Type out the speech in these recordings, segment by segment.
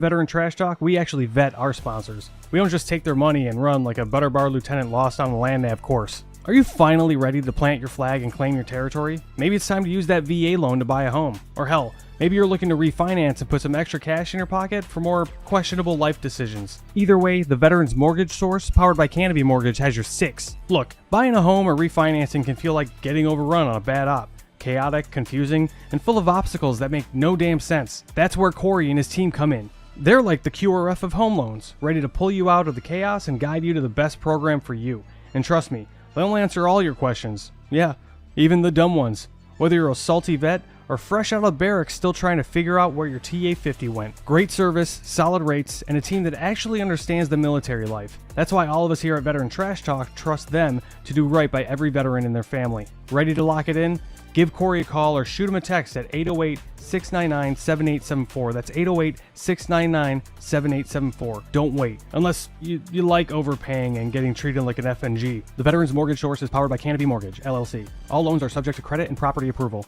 Veteran Trash Talk, we actually vet our sponsors. We don't just take their money and run like a Butter Bar Lieutenant lost on the land nav course. Are you finally ready to plant your flag and claim your territory? Maybe it's time to use that VA loan to buy a home. Or hell, maybe you're looking to refinance and put some extra cash in your pocket for more questionable life decisions. Either way, the Veterans Mortgage Source, powered by Canopy Mortgage, has your six. Look, buying a home or refinancing can feel like getting overrun on a bad op. Chaotic, confusing, and full of obstacles that make no damn sense. That's where Corey and his team come in. They're like the QRF of home loans, ready to pull you out of the chaos and guide you to the best program for you. And trust me, they'll answer all your questions. Yeah, even the dumb ones. Whether you're a salty vet or fresh out of barracks still trying to figure out where your TA-50 went. Great service, solid rates, and a team that actually understands the military life. That's why all of us here at Veteran Trash Talk trust them to do right by every veteran and their family. Ready to lock it in? Give Corey a call or shoot him a text at 808-699-7874. That's 808-699-7874. Don't wait. Unless you like overpaying and getting treated like an FNG. The Veterans Mortgage Source is powered by Canopy Mortgage, LLC. All loans are subject to credit and property approval.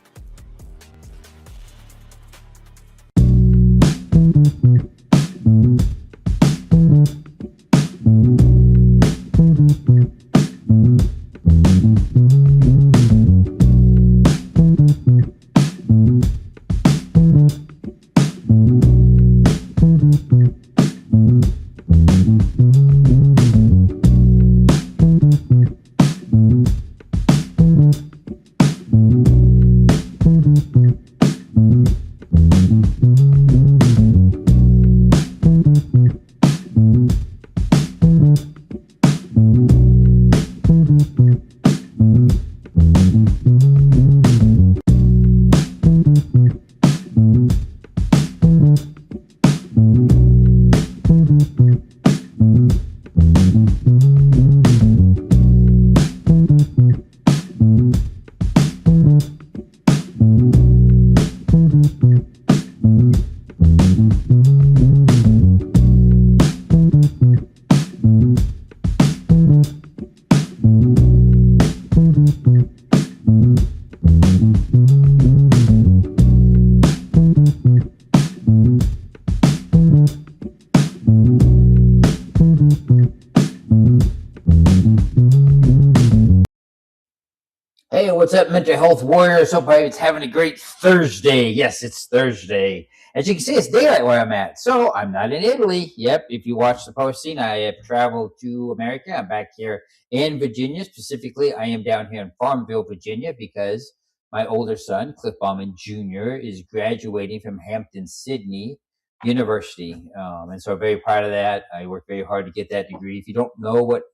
Hey, what's up, mental health warriors? Hope everybody's having a great Thursday. Yes, it's Thursday. As you can see, it's daylight where I'm at. So I'm not in Italy. Yep, if you watch the posting, I have traveled to America. I'm back here in Virginia. Specifically, I am down here in Farmville, Virginia, because my older son, Cliff Bauman Jr., is graduating from Hampton-Sydney University. And so I'm very proud of that. I worked very hard to get that degree. If you don't know what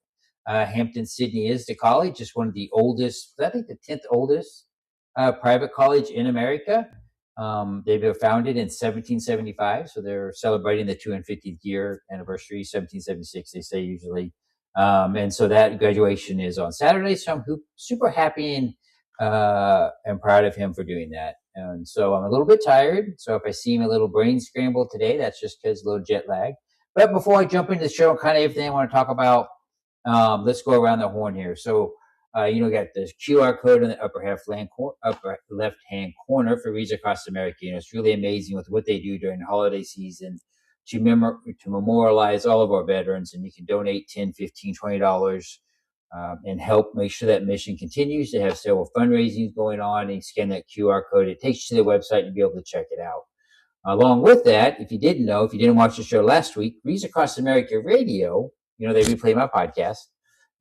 Hampton-Sydney is the college, just one of the oldest, I think the 10th oldest private college in America. They were founded in 1775, so they're celebrating the 250th year anniversary, 1776, they say usually. And so that graduation is on Saturday, so I'm super happy and proud of him for doing that. And so I'm a little bit tired, so if I seem a little brain scrambled today, that's just because a little jet lag. But before I jump into the show, kind of everything I want to talk about, let's go around the horn here. So, got this QR code in the upper left-hand corner for Reads Across America. It's really amazing with what they do during the holiday season to memorialize all of our veterans. And you can donate $10, $15, $20 and help make sure that mission continues. They have several fundraisings going on. And you scan that QR code. It takes you to the website and you'll be able to check it out. Along with that, if you didn't watch the show last week, Reads Across America Radio, they replay my podcast.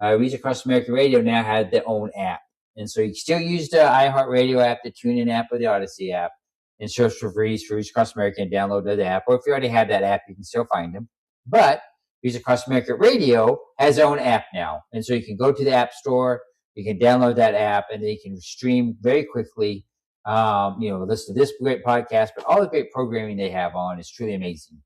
Reads Across America Radio now had their own app. And so you can still use the iHeartRadio app, the TuneIn app, or the Odyssey app, and search for Reads Across America and download the app. Or if you already have that app, you can still find them. But Reads Across America Radio has their own app now. And so you can go to the App Store, you can download that app, and then you can stream very quickly, listen to this great podcast, but all the great programming they have on is truly amazing.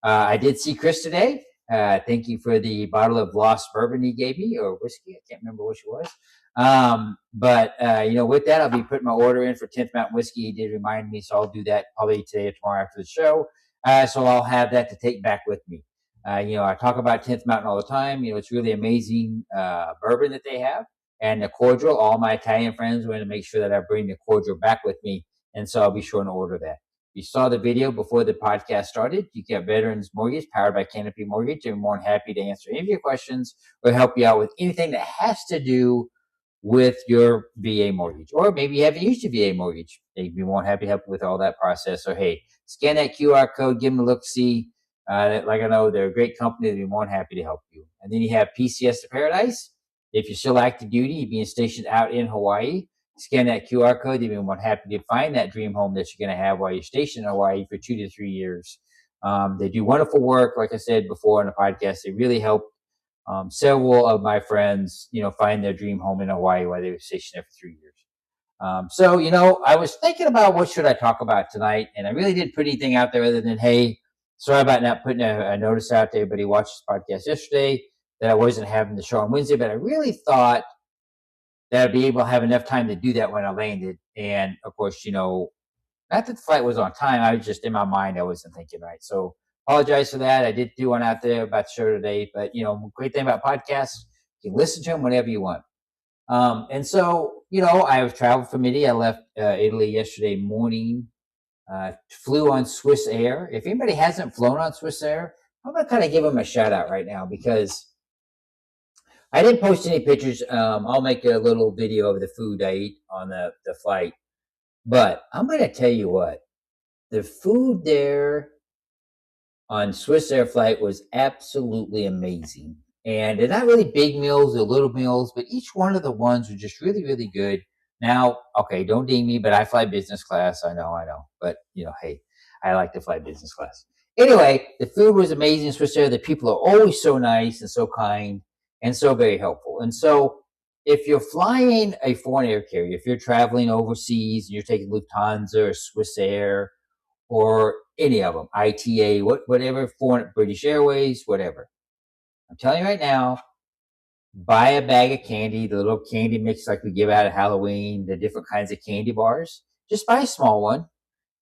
I did see Chris today. Thank you for the bottle of lost bourbon he gave me, or whiskey. I can't remember which it was. With that, I'll be putting my order in for 10th Mountain Whiskey. He did remind me, so I'll do that probably today or tomorrow after the show. So I'll have that to take back with me. I talk about 10th Mountain all the time. It's really amazing bourbon that they have. And the cordial, all my Italian friends want to make sure that I bring the cordial back with me. And so I'll be sure to order that. you saw the video before the podcast started. You get Veterans Mortgage powered by Canopy Mortgage. I'm more than happy to answer any of your questions or help you out with anything that has to do with your VA mortgage. Or maybe you haven't used your VA mortgage. They'd be more than happy to help you with all that process. So, hey, scan that QR code, give them a look-see. Like I know, they're a great company. They'd be more than happy to help you. And then you have PCS to Paradise. If you're still active duty, you're being stationed out in Hawaii, scan that QR code. They'd be more than happy to find that dream home that you're going to have while you're stationed in Hawaii for 2 to 3 years. They do wonderful work. Like I said before on the podcast, they really help several of my friends, find their dream home in Hawaii while they were stationed there for 3 years. So, I was thinking about what should I talk about tonight, and I really didn't put anything out there other than, hey, sorry about not putting a notice out to everybody who watched this podcast yesterday that I wasn't having the show on Wednesday, but I really thought that I'd be able to have enough time to do that when I landed. And of course, not that the flight was on time. I was just in my mind, I wasn't thinking right. So apologize for that. I did do one out there about the show today, but great thing about podcasts, you can listen to them whenever you want. And so, I have traveled from Italy. I left Italy yesterday morning, flew on Swiss Air. If anybody hasn't flown on Swiss Air, I'm going to kind of give them a shout out right now because I didn't post any pictures. I'll make a little video of the food I ate on the flight. But I'm going to tell you what, the food there on Swiss Air flight was absolutely amazing. And they're not really big meals, they're little meals, but each one of the ones were just really, really good. Now, okay, don't ding me, but I fly business class. I know. But, hey, I like to fly business class. Anyway, the food was amazing in Swiss Air. The people are always so nice and so kind and so very helpful. And so if you're flying a foreign air carrier, if you're traveling overseas and you're taking Lufthansa or Swiss Air or any of them, ITA, whatever, foreign, British Airways, whatever, I'm telling you right now, buy a bag of candy, the little candy mix like we give out at Halloween, the different kinds of candy bars. Just buy a small one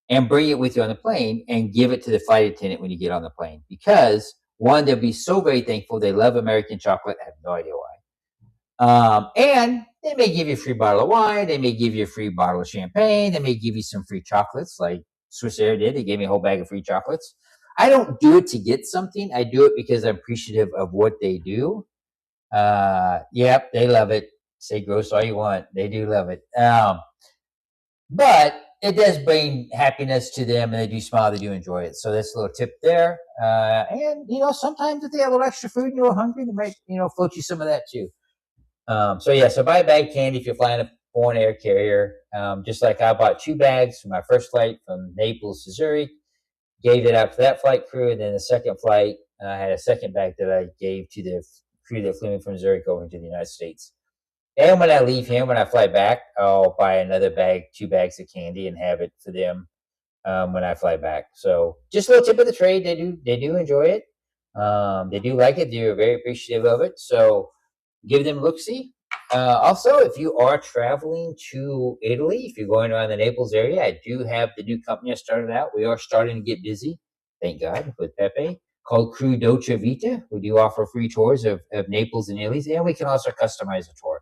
and bring it with you on the plane and give it to the flight attendant when you get on the plane. Because, one, they'll be so very thankful. They love American chocolate. I have no idea why. And they may give you a free bottle of wine. They may give you a free bottle of champagne. They may give you some free chocolates like Swiss Air did. They gave me a whole bag of free chocolates. I don't do it to get something. I do it because I'm appreciative of what they do. Yep, they love it. Say gross all you want. They do love it. But it does bring happiness to them, and they do smile. They do enjoy it. So that's a little tip there. And, sometimes if they have a little extra food and you're hungry, they might, float you some of that too. So buy a bag of candy if you're flying a foreign air carrier. Just like I bought 2 bags for my first flight from Naples to Zurich, gave it out to that flight crew, and then the second flight, I had a second bag that I gave to the crew that flew me from Zurich over to the United States. And when I leave here, when I fly back, I'll buy another bag, 2 bags of candy, and have it for them when I fly back. So just a little tip of the trade. They do enjoy it. They do like it. They're very appreciative of it. So give them a look-see. Also, if you are traveling to Italy, if you're going around the Naples area, I do have the new company I started out. We are starting to get busy, thank God, with Pepe, called Crew Dolce Vita. We do offer free tours of Naples and Italy, and we can also customize a tour.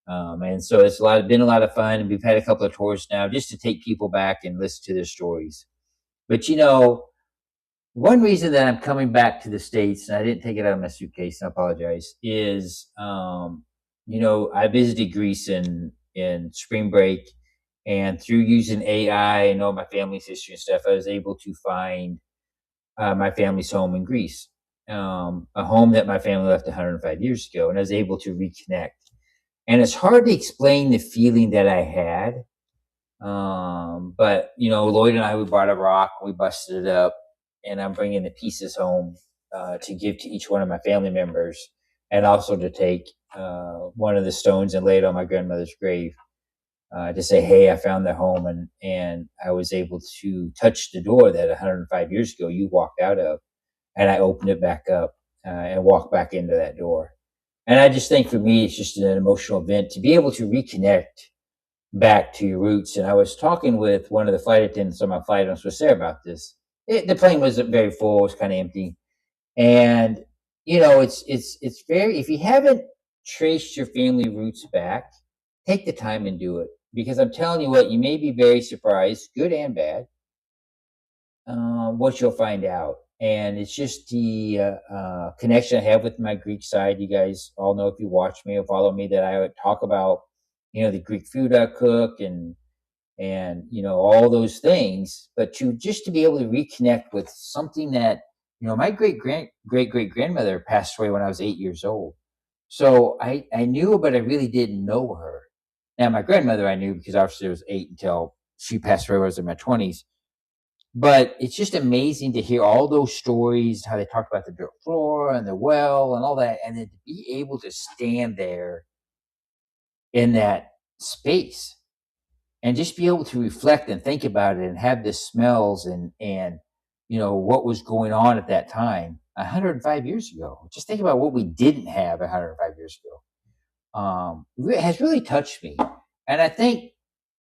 And so it's been a lot of fun. And we've had a couple of tours now just to take people back and listen to their stories. But one reason that I'm coming back to the States, and I didn't take it out of my suitcase, I apologize, is, I visited Greece in spring break, and through using AI and all my family's history and stuff, I was able to find my family's home in Greece, a home that my family left 105 years ago, and I was able to reconnect. And it's hard to explain the feeling that I had. But, Lloyd and I, we brought a rock, we busted it up, and I'm bringing the pieces home to give to each one of my family members, and also to take one of the stones and lay it on my grandmother's grave to say, hey, I found their home, and I was able to touch the door that 105 years ago you walked out of, and I opened it back up and walked back into that door. And I just think for me, it's just an emotional event to be able to reconnect back to your roots. And I was talking with one of the flight attendants on my flight on Swiss Air about this. The plane wasn't very full; it was kind of empty. And it's very. If you haven't traced your family roots back, take the time and do it, because I'm telling you what, you may be very surprised, good and bad, what you'll find out. And it's just the connection I have with my Greek side. You guys all know, if you watch me or follow me, that I would talk about, the Greek food I cook, and all those things. But to be able to reconnect with something that, my great great grandmother passed away when I was 8 years old. So I knew her, but I really didn't know her. Now my grandmother I knew, because obviously I was 8 until she passed away when I was in my 20s. But it's just amazing to hear all those stories, how they talked about the dirt floor and the well and all that, and then to be able to stand there in that space and just be able to reflect and think about it and have the smells and what was going on at that time 105 years ago. Just think about what we didn't have 105 years ago. It has really touched me. And I think,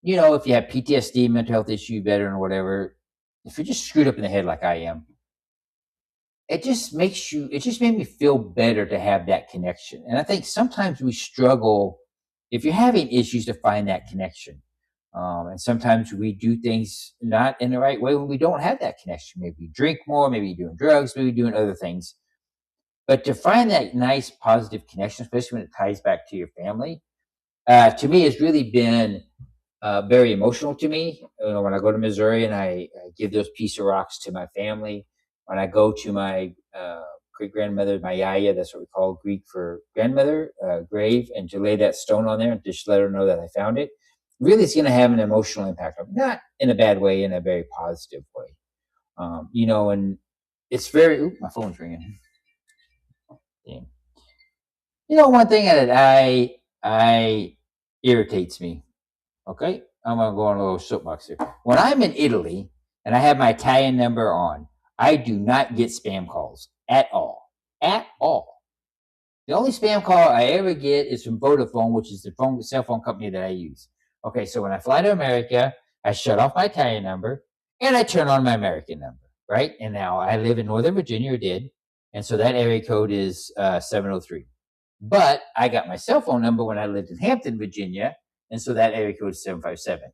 if you have PTSD, mental health issue, veteran or whatever, if you're just screwed up in the head like I am, it just made me feel better to have that connection. And I think sometimes we struggle, if you're having issues, to find that connection. And sometimes we do things not in the right way when we don't have that connection. Maybe you drink more, maybe you're doing drugs, maybe you're doing other things. But to find that nice positive connection, especially when it ties back to your family, to me has really been very emotional to me. When I go to Missouri and I give those piece of rocks to my family, when I go to my great grandmother, my yaya, that's what we call Greek for grandmother, grave, and to lay that stone on there and just let her know that I found it, really it's going to have an emotional impact on me. Not in a bad way, in a very positive way. And it's very, my phone's ringing. Damn. One thing that I irritates me. Okay, I'm gonna go on a little soapbox here. When I'm in Italy and I have my Italian number on, I do not get spam calls at all. At all. The only spam call I ever get is from Vodafone, which is the cell phone company that I use. Okay, so when I fly to America, I shut off my Italian number and I turn on my American number, right? And now I live in Northern Virginia, or did, and so that area code is 703. But I got my cell phone number when I lived in Hampton, Virginia, and so that area code is 757.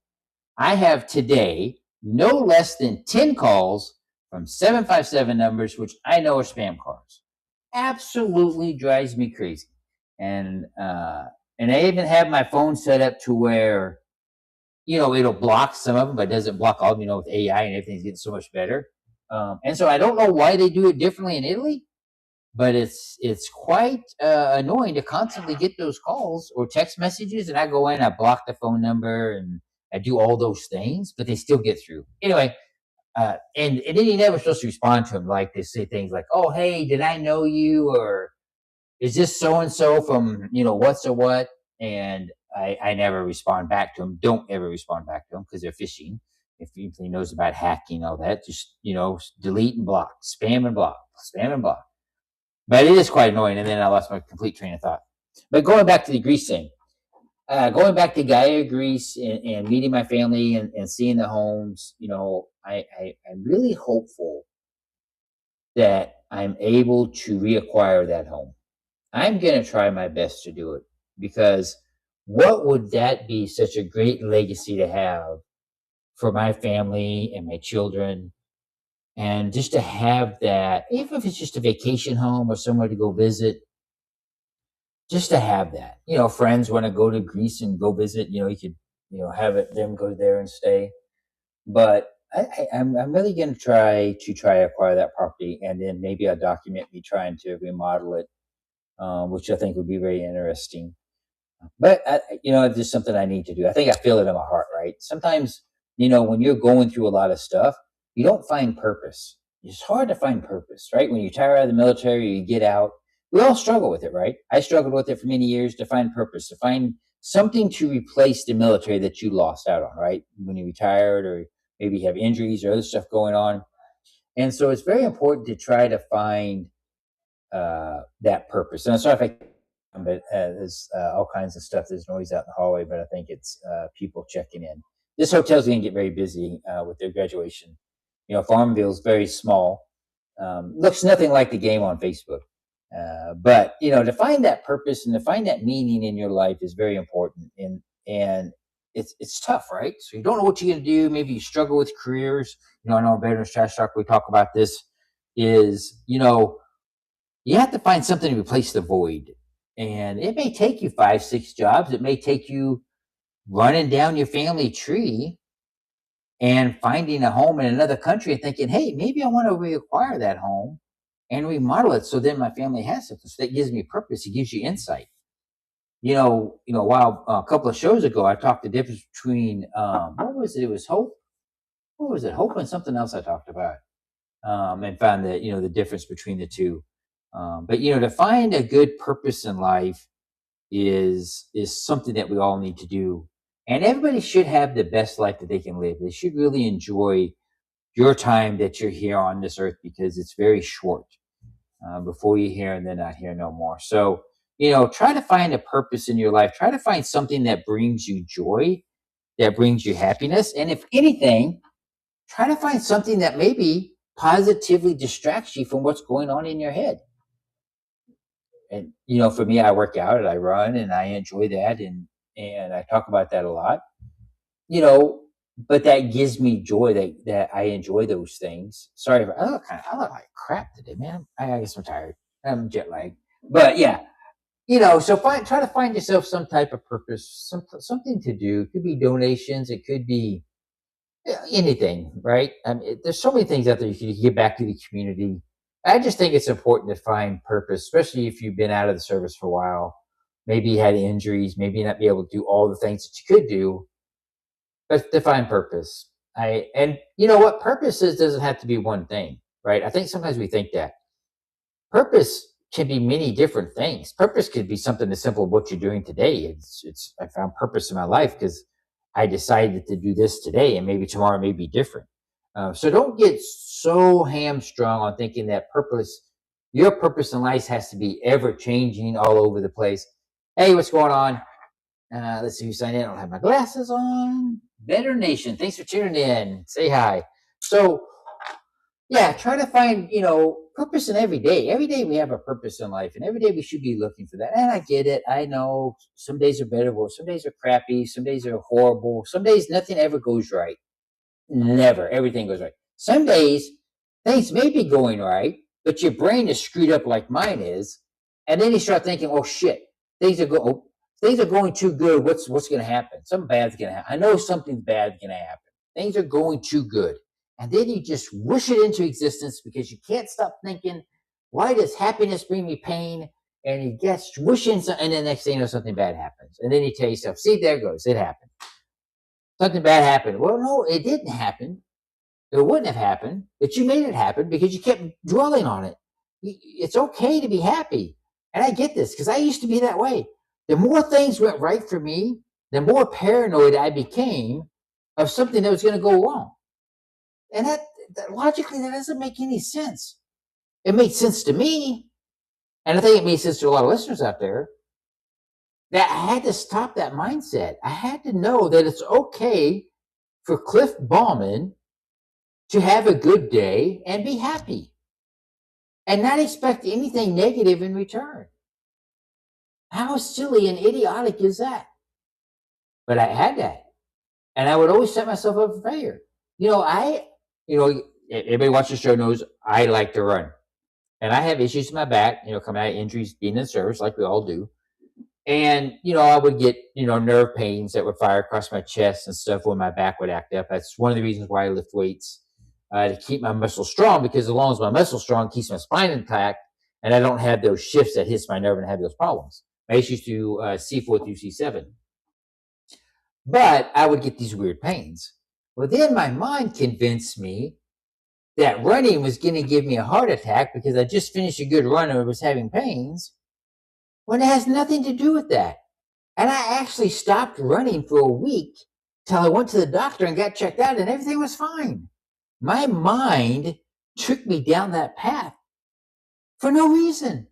I have today no less than 10 calls from 757 numbers, which I know are spam calls. Absolutely drives me crazy. And I even have my phone set up to where, it'll block some of them, but doesn't block all of them, with AI and everything's getting so much better. And so I don't know why they do it differently in Italy, but it's quite annoying to constantly get those calls or text messages. And I go in, I block the phone number, and I do all those things, but they still get through. Anyway, and then you're never supposed to respond to them. Like, they say things like, "Oh, hey, did I know you?" or "Is this so and so from what's or what?" And I never respond back to them. Don't ever respond back to them, because they're phishing. If anybody knows about hacking, all that, just delete and block, spam and block, spam and block. But it is quite annoying. And then I lost my complete train of thought. But going back to the Greece thing, going back to Gaia, Greece, and meeting my family and seeing the homes, I'm really hopeful that I'm able to reacquire that home. I'm going to try my best to do it, because what would that be such a great legacy to have for my family and my children? And just to have that, even if it's just a vacation home or somewhere to go visit, just to have that. Friends want to go to Greece and go visit, you could, have them go there and stay. But I'm really going to try to acquire that property, and then maybe I'll document me trying to remodel it, which I think would be very interesting. But it's just something I need to do. I think I feel it in my heart, right? Sometimes, when you're going through a lot of stuff, you don't find purpose. It's hard to find purpose, right? When you retire out of the military, or you get out, we all struggle with it, right? I struggled with it for many years, to find purpose, to find something to replace the military that you lost out on, right? When you retired, or maybe you have injuries or other stuff going on. And so it's very important to try to find that purpose. And I'm sorry if but there's all kinds of stuff. There's noise out in the hallway, but I think it's people checking in. This hotel's going to get very busy with their graduation. Farmville's very small. Looks nothing like the game on Facebook. But to find that purpose and to find that meaning in your life is very important. And it's tough, right? So you don't know what you're going to do. Maybe you struggle with careers. I know in Veterans Trash Talk we talk about this. Is you have to find something to replace the void, and it may take you 5, 6 jobs. It may take you running down your family tree and finding a home in another country and thinking, hey, maybe I want to reacquire that home and remodel it so then my family has something. So that gives me purpose. It gives you insight. While a couple of shows ago, I talked the difference between what was it? It was hope. What was it? Hope and something else I talked about, and found that the difference between the two. But to find a good purpose in life is something that we all need to do, and everybody should have the best life that they can live. They should really enjoy your time that you're here on this earth because it's very short. Before you're here and then not here no more. So try to find a purpose in your life. Try to find something that brings you joy, that brings you happiness. And if anything, try to find something that maybe positively distracts you from what's going on in your head. And for me, I work out and I run and I enjoy that, and I talk about that a lot. But that gives me joy that I enjoy those things. Sorry, I look like crap today, man. I guess I'm tired. I'm jet lagged. But yeah, so try to find yourself some type of purpose, something to do. It could be donations. It could be anything, right? I mean, there's so many things out there you can give back to the community. I just think it's important to find purpose, especially if you've been out of the service for a while. Maybe you had injuries, maybe you not be able to do all the things that you could do, but to find purpose. And you know what? Purpose doesn't have to be one thing, right? I think sometimes we think that purpose can be many different things. Purpose could be something as simple as what you're doing today. I found purpose in my life because I decided to do this today, and maybe tomorrow may be different. So don't get so hamstrung on thinking that your purpose in life has to be ever changing all over the place. Hey, what's going on? Let's see who signed in. I don't have my glasses on. Better Nation, thanks for tuning in. Say hi. So, yeah, try to find, purpose in every day. Every day we have a purpose in life, and every day we should be looking for that. And I get it. I know some days are better, some days are crappy, some days are horrible. Some days nothing ever goes right. Never. Everything goes right. Some days things may be going right, but your brain is screwed up like mine is. And then you start thinking, oh shit, things are going too good. What's going to happen? Something bad's going to happen. I know something bad's going to happen. Things are going too good. And then you just wish it into existence because you can't stop thinking, why does happiness bring me pain? And you get wishing, and then next thing you know, something bad happens. And then you tell yourself, see, there it goes. It happened. Something bad happened. Well, no, it didn't happen. It wouldn't have happened, but you made it happen because you kept dwelling on it. It's okay to be happy. And I get this because I used to be that way. The more things went right for me, the more paranoid I became of something that was going to go wrong. And that logically, that doesn't make any sense. It made sense to me. And I think it made sense to a lot of listeners out there that I had to stop that mindset. I had to know that it's okay for Cliff Ballman to have a good day and be happy and not expect anything negative in return. How silly and idiotic is that? But I had that. And I would always set myself up for failure. Everybody watching the show knows I like to run. And I have issues in my back, coming out of injuries, being in service like we all do. And, I would get, nerve pains that would fire across my chest and stuff when my back would act up. That's one of the reasons why I lift weights, to keep my muscles strong, because as long as my muscle's strong, it keeps my spine intact, and I don't have those shifts that hits my nerve and have those problems. My issues to C4 through C7. But I would get these weird pains. Well, then my mind convinced me that running was going to give me a heart attack because I just finished a good run and was having pains, when it has nothing to do with that. And I actually stopped running for a week till I went to the doctor and got checked out, and everything was fine. My mind took me down that path for no reason,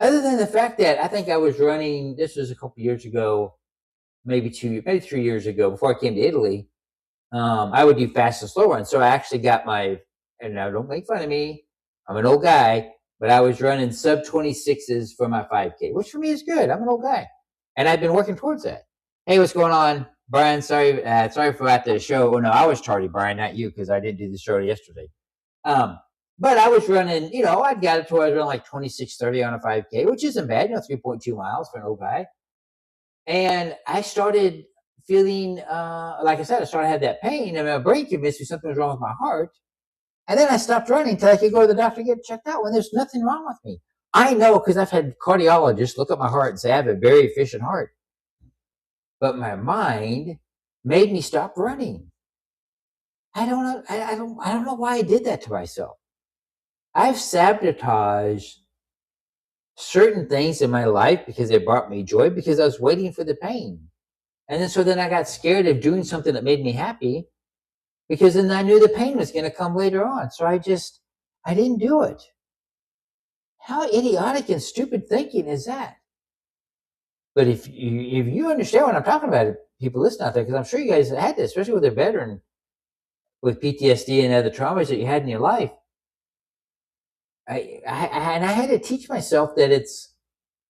other than the fact that I think I was running, this was a couple years ago, maybe 3 years ago, before I came to Italy. I would do fast and slow runs. So I actually got and now don't make fun of me, I'm an old guy, but I was running sub 26s for my 5K, which for me is good. I'm an old guy. And I've been working towards that. Hey, what's going on? Brian, sorry for that the show. Oh no, I was tardy, Brian, not you, because I didn't do the show yesterday. But I was running, I'd got it to where I was running like 26:30 on a 5K, which isn't bad, 3.2 miles for an old guy. And I started feeling, like I said, I started to have that pain, and my brain convinced me something was wrong with my heart. And then I stopped running until I could go to the doctor and get checked out when there's nothing wrong with me. I know because I've had cardiologists look at my heart and say I have a very efficient heart. But my mind made me stop running. I don't know. I don't know why I did that to myself. I've sabotaged certain things in my life because it brought me joy because I was waiting for the pain. And then I got scared of doing something that made me happy because then I knew the pain was going to come later on. So I didn't do it. How idiotic and stupid thinking is that? But if you understand what I'm talking about, people listening out there, because I'm sure you guys had this, especially with a veteran with PTSD and other traumas that you had in your life. I had to teach myself that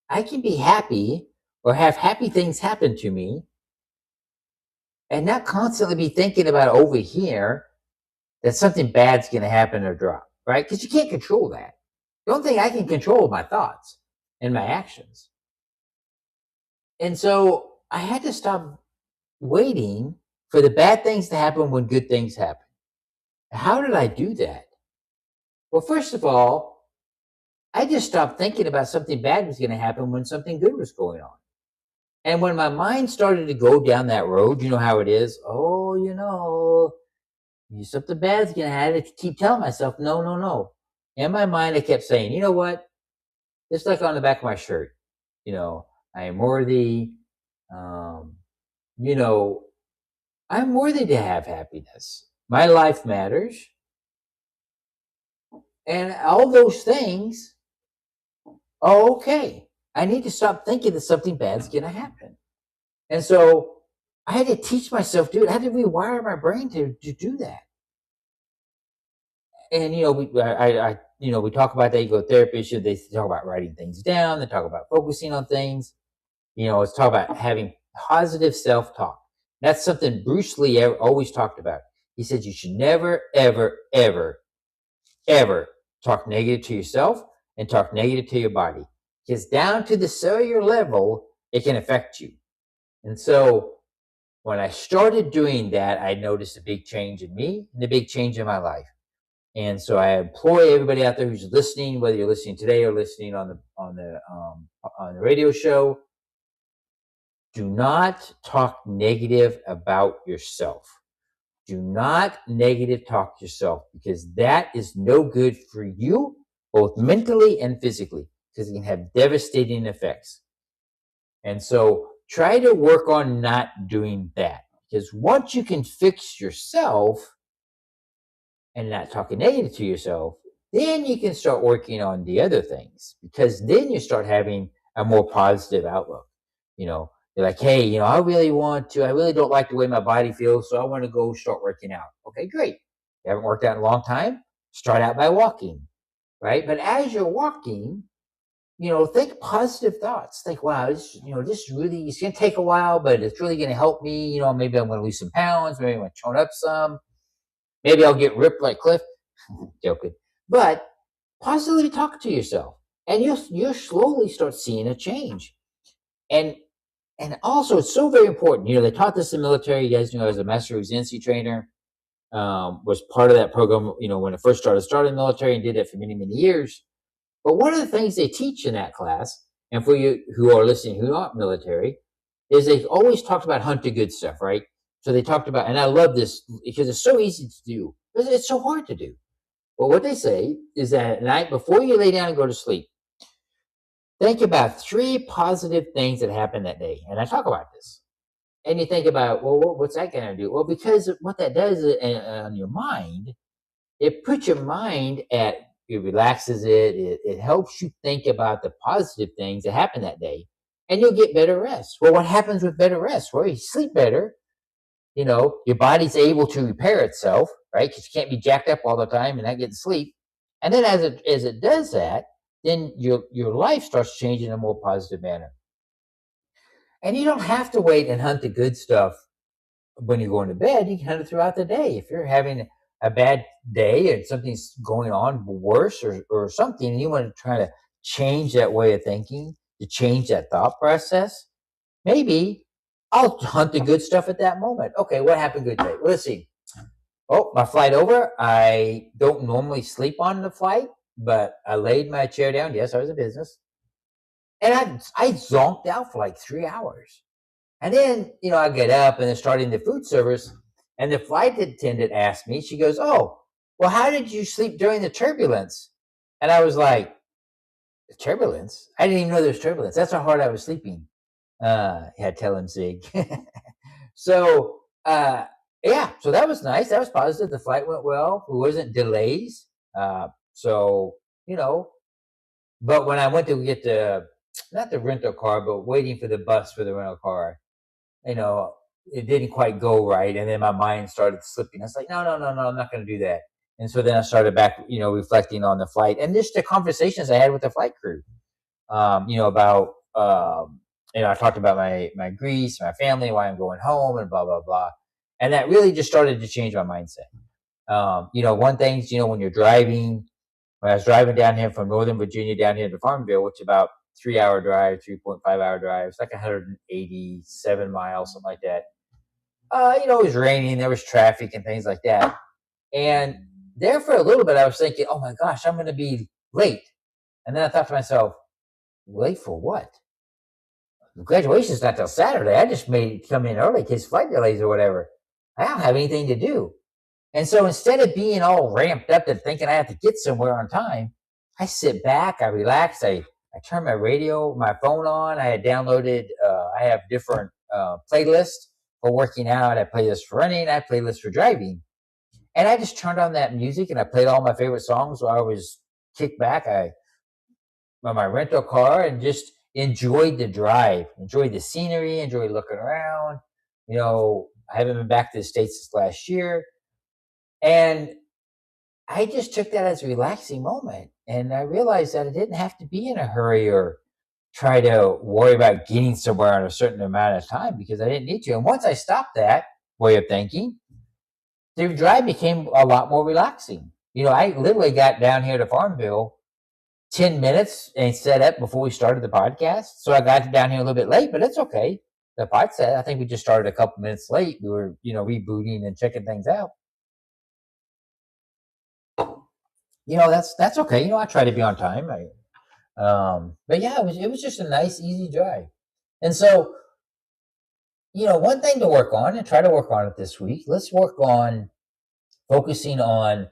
I can be happy or have happy things happen to me and not constantly be thinking about over here that something bad's going to happen or drop, right? Because you can't control that. The only thing I can control is my thoughts and my actions. And so I had to stop waiting for the bad things to happen when good things happen. How did I do that? Well, first of all, I just stopped thinking about something bad was going to happen when something good was going on. And when my mind started to go down that road, you know how it is. Oh, something bad's going to happen. I had to keep telling myself, no, no, no. In my mind, I kept saying, you know what? Just like on the back of my shirt, I am worthy. I'm worthy to have happiness. My life matters. And all those things are okay. I need to stop thinking that something bad's going to happen. And so I had to teach myself, dude, I had to rewire my brain to do that. And, we talk about that ego therapy issue. They talk about writing things down. They talk about focusing on things. Let's talk about having positive self-talk. That's something Bruce Lee always talked about. He said you should never, ever, ever, ever talk negative to yourself and talk negative to your body. Because down to the cellular level, it can affect you. And so when I started doing that, I noticed a big change in me and a big change in my life. And so I employ everybody out there who's listening, whether you're listening today or listening on the radio show. Do not talk negative about yourself. Do not negative talk yourself because that is no good for you, both mentally and physically, because it can have devastating effects. And so try to work on not doing that because once you can fix yourself and not talking negative to yourself, then you can start working on the other things because then you start having a more positive outlook. You're like, hey, I really don't like the way my body feels, so I want to go start working out. Okay, great. You haven't worked out in a long time? Start out by walking, right? But as you're walking, think positive thoughts. Think, wow, this really, it's going to take a while, but it's really going to help me. Maybe I'm going to lose some pounds. Maybe I'm going to tone up some. Maybe I'll get ripped like Cliff. Joking. But positively talk to yourself, and you'll slowly start seeing a change. And also, it's so very important. They taught this in the military. You guys know I was a master resiliency trainer. Was part of that program. When I first started in the military and did it for many, many years. But one of the things they teach in that class, and for you who are listening who aren't military, is they always talked about hunt the good stuff, right? So they talked about, and I love this because it's so easy to do. It's so hard to do. Well, what they say is that at night, before you lay down and go to sleep, think about 3 positive things that happened that day. And I talk about this. And you think about, well, what's that going to do? Well, because what that does on your mind, it puts your mind it relaxes it. It helps you think about the positive things that happened that day. And you'll get better rest. Well, what happens with better rest? Well, you sleep better. Your body's able to repair itself, right? Because you can't be jacked up all the time and not getting sleep. And then as it does that, then your life starts changing in a more positive manner. And you don't have to wait and hunt the good stuff when you're going to bed, you can handle it throughout the day. If you're having a bad day and something's going on worse or something, and you want to try to change that way of thinking, to change that thought process, maybe I'll hunt the good stuff at that moment. Okay, what happened good today? Well, let's see. Oh, my flight over. I don't normally sleep on the flight, but I laid my chair down. Yes, I was in business. And I zonked out for like 3 hours. And then, I get up and then starting the food service. And the flight attendant asked me, she goes, "Oh, well, how did you sleep during the turbulence?" And I was like, "Turbulence? I didn't even know there was turbulence. That's how hard I was sleeping." Yeah, tell him, Zig. So, yeah, so that was nice. That was positive. The flight went well. It wasn't delays. So, you know, but when I went to get not the rental car, but waiting for the bus for the rental car, you know, it didn't quite go right. And then my mind started slipping. I was like, no, no, no, no, I'm not going to do that. And so then I started back, reflecting on the flight and just the conversations I had with the flight crew, about, I talked about my Greece, my family, why I'm going home and blah, blah, blah. And that really just started to change my mindset. One thing, when you're driving, when I was driving down here from Northern Virginia down here to Farmville, which is about 3 hour drive, 3.5 hour drive, it's like 187 miles, something like that. It was raining, there was traffic and things like that. And there for a little bit, I was thinking, oh my gosh, I'm going to be late. And then I thought to myself, late for what? Graduation's not till Saturday. I just may come in early because flight delays or whatever. I don't have anything to do. And so instead of being all ramped up and thinking I have to get somewhere on time, I sit back, I relax, I turn my phone on. I had downloaded, I have different playlists for working out. I playlist for running, I playlist for driving. And I just turned on that music and I played all my favorite songs while I was kicked back on my rental car and just enjoyed the drive, enjoyed the scenery, enjoyed looking around. I haven't been back to the States this last year. And I just took that as a relaxing moment. And I realized that I didn't have to be in a hurry or try to worry about getting somewhere in a certain amount of time because I didn't need to. And once I stopped that way of thinking, the drive became a lot more relaxing. I literally got down here to Farmville 10 minutes and set up before we started the podcast. So I got down here a little bit late, but it's okay. The podcast, I think we just started a couple minutes late. We were, rebooting and checking things out. That's okay. I try to be on time. But yeah, it was just a nice, easy drive. And so, one thing to work on and try to work on it this week. Let's work on focusing on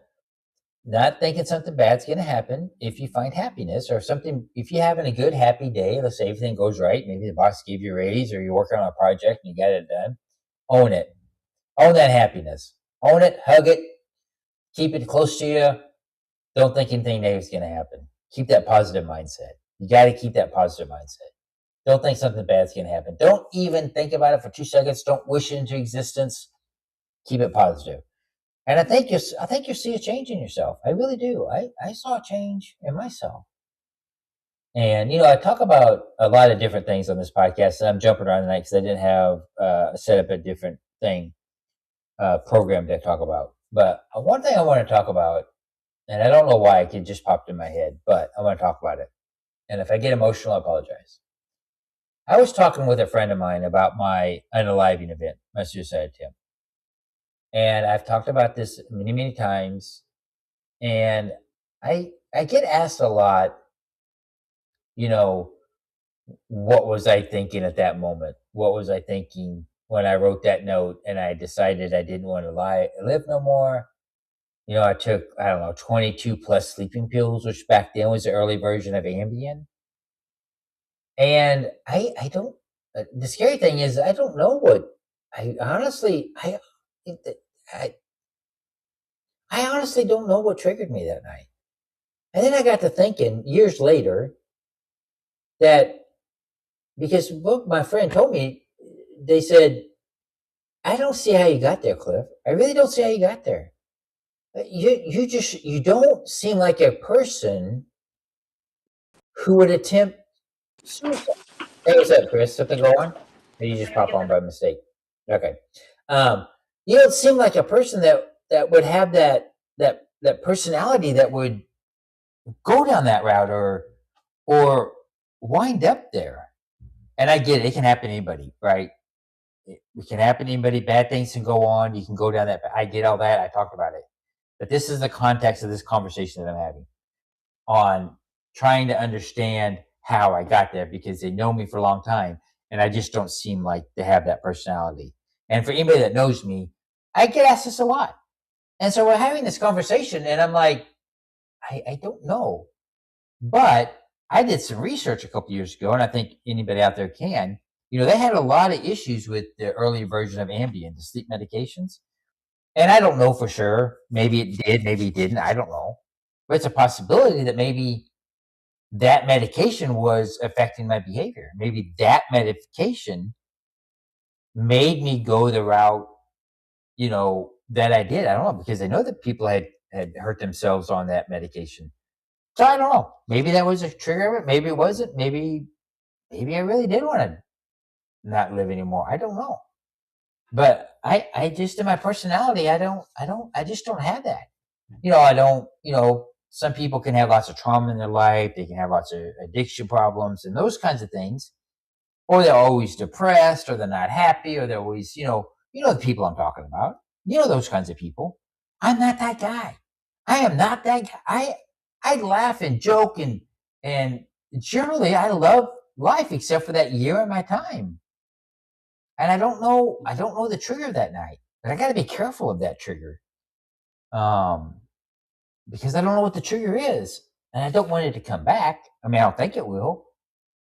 not thinking something bad's going to happen if you find happiness or something. If you're having a good, happy day, let's say everything goes right. Maybe the boss gave you a raise or you're working on a project and you got it done. Own it. Own that happiness. Own it. Hug it. Keep it close to you. Don't think anything negative is going to happen. Keep that positive mindset. You got to keep that positive mindset. Don't think something bad's going to happen. Don't even think about it for 2 seconds. Don't wish it into existence. Keep it positive. And I think you'll see a change in yourself. I really do. I saw a change in myself. And, I talk about a lot of different things on this podcast. And I'm jumping around tonight because I didn't have set up a different program to talk about. But one thing I want to talk about, and I don't know why it just popped in my head, but I want to talk about it. And if I get emotional, I apologize. I was talking with a friend of mine about my unaliving event, my suicide attempt. And I've talked about this many, many times. And I get asked a lot, what was I thinking at that moment? What was I thinking when I wrote that note and I decided I didn't want to live no more? I took, 22 plus sleeping pills, which back then was the early version of Ambien. And I don't, the scary thing is, I don't know I honestly don't know what triggered me that night. And then I got to thinking years later that because what my friend told me, they said, I don't see how you got there, Cliff. I really don't see how you got there. You don't seem like a person who would attempt suicide. Hey, what's up, Chris? Something go on? Or you just pop on by mistake? Okay. You don't seem like a person that would have that personality that would go down that route or wind up there. And I get it; it can happen to anybody, right? It can happen to anybody. Bad things can go on. You can go down that. I get all that. I talked about it, but this is the context of this conversation that I'm having on trying to understand how I got there because they know me for a long time and I just don't seem like to have that personality. And for anybody that knows me, I get asked this a lot. And so we're having this conversation and I'm like, I don't know. But I did some research a couple years ago, and I think anybody out there can. They had a lot of issues with the early version of Ambien, the sleep medications. And I don't know for sure. Maybe it did, maybe it didn't. I don't know. But it's a possibility that maybe that medication was affecting my behavior. Maybe that medication made me go the route, that I did. I don't know because I know that people had hurt themselves on that medication. So I don't know. Maybe that was a trigger of it. Maybe it wasn't. Maybe I really did want to not live anymore. I don't know. But I just in my personality, I just don't have that. I don't, some people can have lots of trauma in their life. They can have lots of addiction problems and those kinds of things. Or they're always depressed or they're not happy or they're always, the people I'm talking about. Those kinds of people. I'm not that guy. I am not that guy. I laugh and joke and generally I love life except for that year in my time. And I don't know the trigger that night, but I got to be careful of that trigger. Because I don't know what the trigger is and I don't want it to come back. I mean, I don't think it will.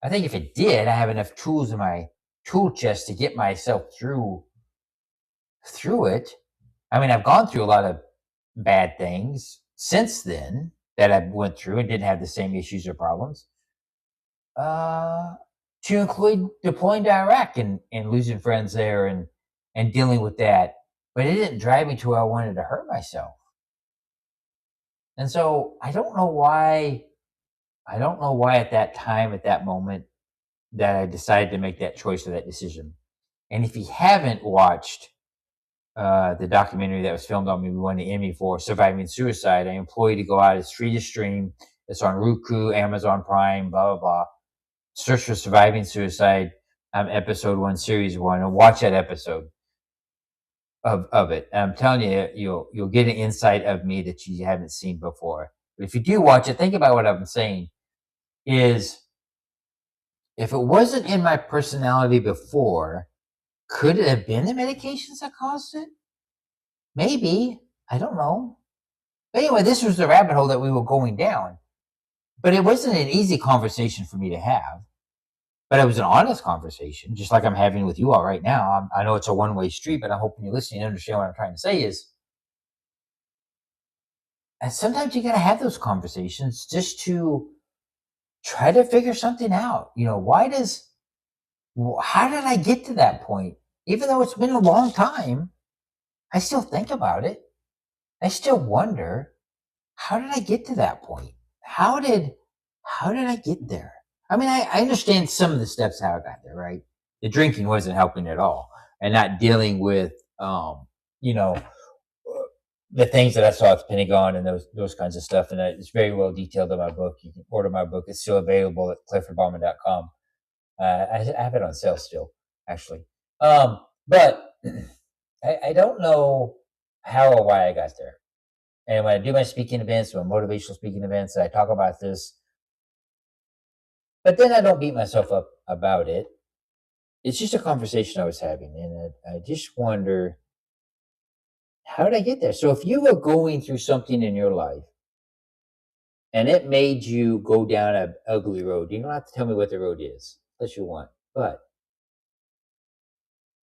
I think if it did, I have enough tools in my tool chest to get myself through it. I mean, I've gone through a lot of bad things since then that I went through and didn't have the same issues or problems. To include deploying to Iraq and losing friends there and dealing with that. But it didn't drive me to where I wanted to hurt myself. And so I don't know why at that time, at that moment, that I decided to make that choice or that decision. And if you haven't watched the documentary that was filmed on me, we won the Emmy for Surviving Suicide, I implore you to go out. It's free to stream. It's on Roku, Amazon Prime, blah, blah, blah. Search for Surviving Suicide, episode 1, series 1, and watch that episode of it. And I'm telling you, you'll get an insight of me that you haven't seen before. But if you do watch it, think about what I'm saying is, if it wasn't in my personality before, could it have been the medications that caused it? Maybe. I don't know. But anyway, this was the rabbit hole that we were going down. But it wasn't an easy conversation for me to have. But it was an honest conversation, just like I'm having with you all right now. I know it's a one-way street, but I'm hoping you're listening and understand what I'm trying to say is, and sometimes you got to have those conversations just to try to figure something out. How did I get to that point? Even though it's been a long time, I still think about it. I still wonder, how did I get to that point? How did I get there? I mean, I understand some of the steps how I got there, right? The drinking wasn't helping at all, and not dealing with, the things that I saw at the Pentagon and those kinds of stuff. And it's very well detailed in my book. You can order my book; it's still available at cliffordbauman.com. I have it on sale still, actually. But I don't know how or why I got there. And when I do my speaking events, my motivational speaking events, I talk about this. But then I don't beat myself up about it. It's just a conversation I was having. And I just wonder, how did I get there? So if you were going through something in your life and it made you go down an ugly road, you don't have to tell me what the road is, unless you want. But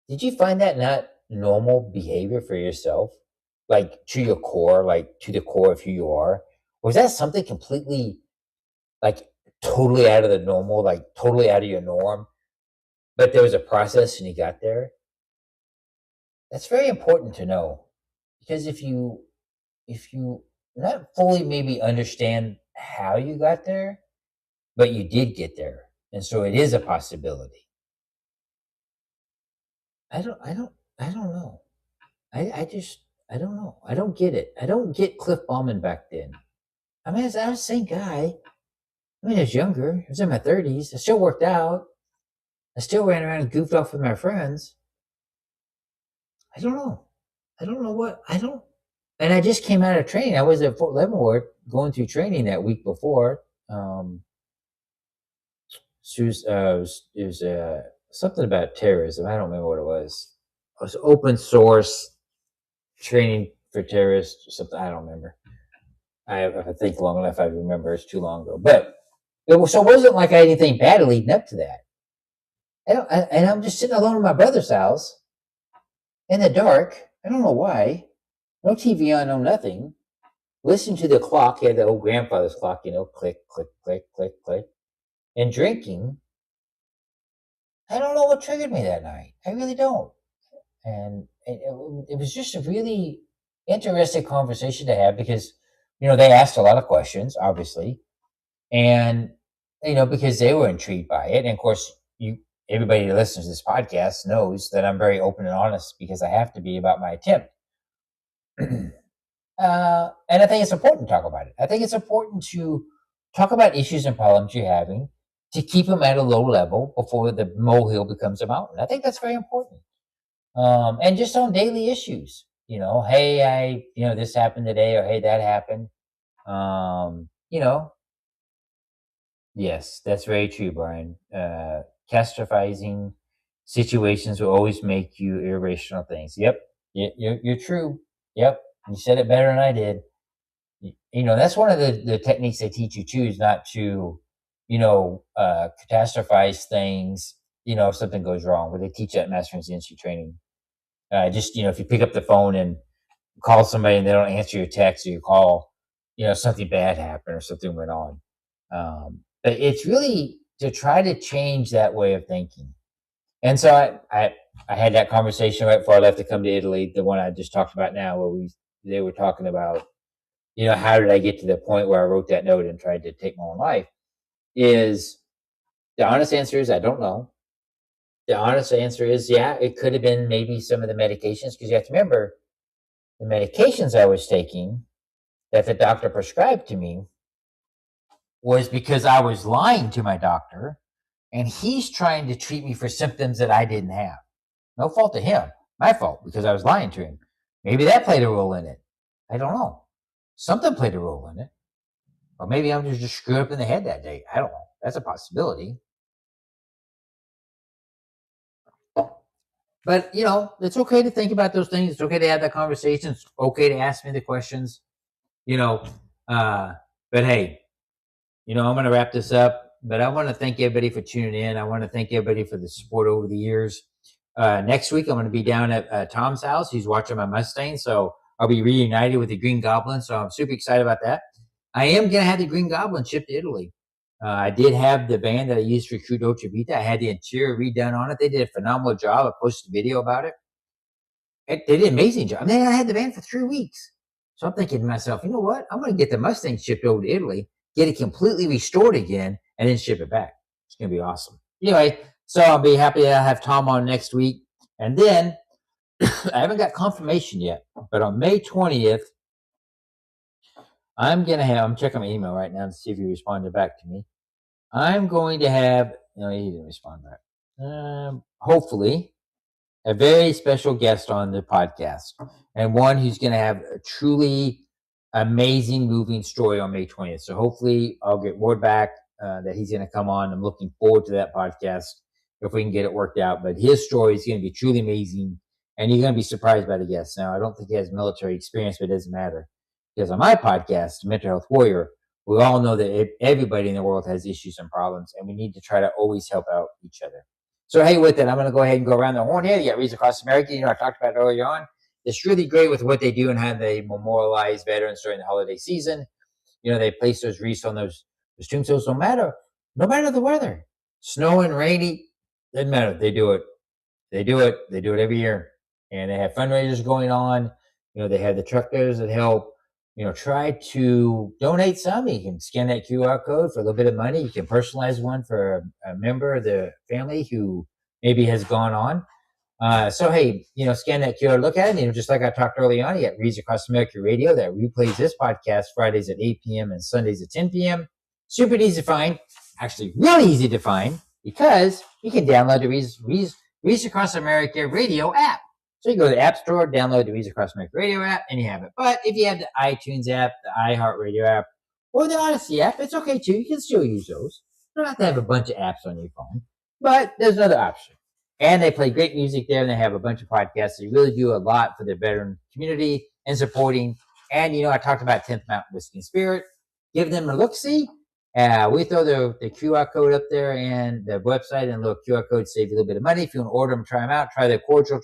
did you find that not normal behavior for yourself? Like to your core, like to the core of who you are? Or was that something completely, like totally out of the normal, like totally out of your norm? But there was a process and you got there? That's very important to know. Because if you not fully maybe understand how you got there, but you did get there. And so it is a possibility. I don't I don't know. I don't know. I don't get it. I don't get Cliff Ballman back then. I mean, I was the same guy. I mean, I was younger. I was in my 30s. I still worked out. I still ran around and goofed off with my friends. I don't know. I don't know what I don't. And I just came out of training. I was at Fort Leavenworth going through training that week before. Um, it was something about terrorism. I don't remember what it was. It was open source training for terrorists or something. I don't remember. If I think long enough, I remember. It's too long ago. But it wasn't like I had anything bad leading up to that. And I'm just sitting alone in my brother's house in the dark. I don't know why. No TV on, no nothing. Listen to the clock. He had the old grandfather's clock, click, click, click, click, click. And drinking. I don't know what triggered me that night. I really don't. And it was just a really interesting conversation to have because, they asked a lot of questions, obviously. And, because they were intrigued by it. And of course, everybody that listens to this podcast knows that I'm very open and honest because I have to be about my attempt. And I think it's important to talk about it. I think it's important to talk about issues and problems you're having to keep them at a low level before the molehill becomes a mountain. I think that's very important. And just on daily issues, hey, this happened today, or hey, that happened. Um, you know, yes, that's very true, Brian. Catastrophizing situations will always make you irrational things. Yep, you're true. Yep, you said it better than I did. That's one of the techniques they teach you too, is not to, catastrophize things. If something goes wrong, where they teach that in Master Resiliency training. Just if you pick up the phone and call somebody and they don't answer your text, or you call, something bad happened or something went on. But it's really to try to change that way of thinking. And so I had that conversation right before I left to come to Italy, the one I just talked about now, where they were talking about, how did I get to the point where I wrote that note and tried to take my own life? Is the honest answer is I don't know. The honest answer is, yeah, it could have been maybe some of the medications, because you have to remember the medications I was taking that the doctor prescribed to me was because I was lying to my doctor, and he's trying to treat me for symptoms that I didn't have. No fault to him, my fault, because I was lying to him. Maybe that played a role in it. I don't know. Something played a role in it. Or maybe I'm just screwed up in the head that day. I don't know. That's a possibility. But, it's okay to think about those things. It's okay to have that conversation. It's okay to ask me the questions, but hey, I'm going to wrap this up, but I want to thank everybody for tuning in. I want to thank everybody for the support over the years. Next week, I'm going to be down at Tom's house. He's watching my Mustang, so I'll be reunited with the Green Goblin. So I'm super excited about that. I am going to have the Green Goblin shipped to Italy. I did have the van that I used for Crew Dolce Vita. I had the interior redone on it. They did a phenomenal job. I posted a video about it. They did an amazing job. I mean, I had the van for 3 weeks. So I'm thinking to myself, you know what? I'm going to get the Mustang shipped over to Italy, get it completely restored again, and then ship it back. It's going to be awesome. Anyway, so I'll be happy to have Tom on next week. And then I haven't got confirmation yet, but on May 20th, I'm checking my email right now to see if he responded back to me. I'm going to have, no, he didn't respond back. Hopefully, a very special guest on the podcast, and one who's going to have a truly amazing, moving story on May 20th. So hopefully I'll get word back that he's going to come on. I'm looking forward to that podcast if we can get it worked out. But his story is going to be truly amazing, and you're going to be surprised by the guest. Now, I don't think he has military experience, but it doesn't matter, because on my podcast, Mental Health Warrior, we all know that everybody in the world has issues and problems, and we need to try to always help out each other. So, hey, with it, I'm going to go ahead and go around the horn here. You got Reads Across America. I talked about it earlier on. It's really great with what they do and how they memorialize veterans during the holiday season. They place those wreaths on those tombstones no matter the weather. Snowing, rainy, doesn't matter. They do it. They do it every year. And they have fundraisers going on. They have the truckers that help. Try to donate some. You can scan that QR code for a little bit of money. You can personalize one for a member of the family who maybe has gone on. So hey, scan that QR, look at it, and just like I talked early on, you got Reads Across America Radio that replays this podcast Fridays at 8 p.m. and Sundays at 10 p.m. Super easy to find, actually really easy to find, because you can download the Reads Across America Radio app. So you go to the App Store, download the Reads Across America Radio app, and you have it. But if you have the iTunes app, the iHeartRadio app, or the Odyssey app, it's okay too. You can still use those. You don't have to have a bunch of apps on your phone, but there's another option. And they play great music there, and they have a bunch of podcasts. They really do a lot for the veteran community and supporting. And, I talked about 10th Mountain Whiskey and Spirit. Give them a look-see. We throw the QR code up there and the website, and a little QR code to save you a little bit of money. If you want to order them, try them out. Try their cordial.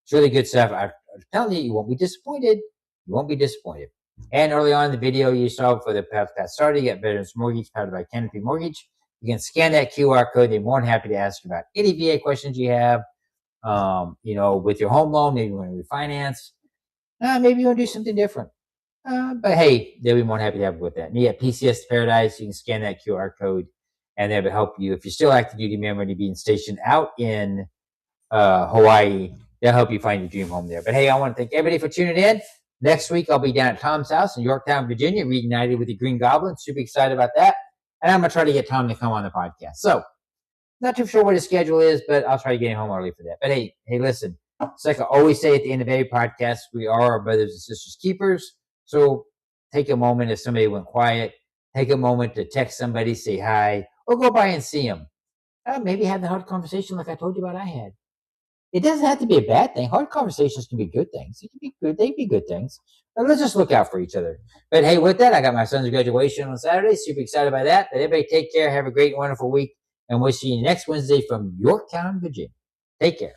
It's really good stuff. I'm telling you, you won't be disappointed. You won't be disappointed. And early on in the video you saw for the podcast started, you got Veterans Mortgage, powered by Canopy Mortgage. You can scan that QR code. They're more than happy to ask you about any VA questions you have, with your home loan. Maybe you want to refinance. Maybe you want to do something different. But hey, they'll be more than happy to help with that. And you got PCS Paradise. You can scan that QR code, and they'll help you. If you're still active duty member and being stationed out in Hawaii, they'll help you find your dream home there. But hey, I want to thank everybody for tuning in. Next week, I'll be down at Tom's house in Yorktown, Virginia, reunited with the Green Goblin. Super excited about that. And I'm going to try to get Tom to come on the podcast. So, not too sure what his schedule is, but I'll try to get him home early for that. But hey, listen. It's like I always say at the end of every podcast, we are our brothers and sisters keepers. So, take a moment if somebody went quiet. Take a moment to text somebody, say hi, or go by and see them. Maybe have the hard conversation like I told you about I had. It doesn't have to be a bad thing. Hard conversations can be good things. It can be good. They can be good things. But let's just look out for each other. But hey, with that, I got my son's graduation on Saturday. Super excited by that. But everybody take care. Have a great, wonderful week. And we'll see you next Wednesday from Yorktown, Virginia. Take care.